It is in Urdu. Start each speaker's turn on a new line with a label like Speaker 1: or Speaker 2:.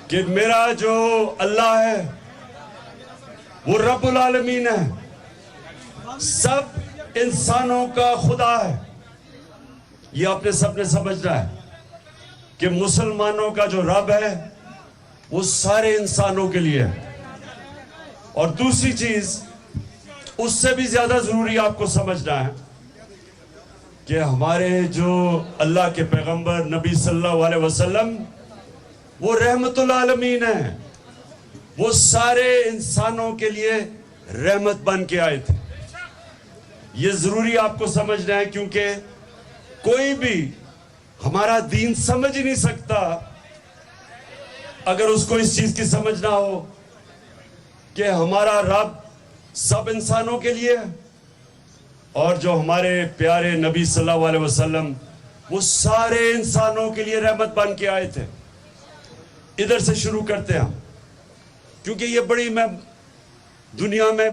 Speaker 1: کہ میرا جو اللہ ہے وہ رب العالمین ہے، سب انسانوں کا خدا ہے۔ یہ آپ نے سب نے سمجھنا ہے کہ مسلمانوں کا جو رب ہے وہ سارے انسانوں کے لیے ہے۔ اور دوسری چیز اس سے بھی زیادہ ضروری آپ کو سمجھنا ہے کہ ہمارے جو اللہ کے پیغمبر نبی صلی اللہ علیہ وسلم وہ رحمت العالمین ہیں، وہ سارے انسانوں کے لیے رحمت بن کے آئے تھے۔ یہ ضروری آپ کو سمجھنا ہے، کیونکہ کوئی بھی ہمارا دین سمجھ ہی نہیں سکتا اگر اس کو اس چیز کی سمجھ نہ ہو کہ ہمارا رب سب انسانوں کے لیے ہے، اور جو ہمارے پیارے نبی صلی اللہ علیہ وسلم وہ سارے انسانوں کے لیے رحمت بن کے آئے تھے۔ ادھر سے شروع کرتے ہیں، کیونکہ یہ بڑی میں دنیا میں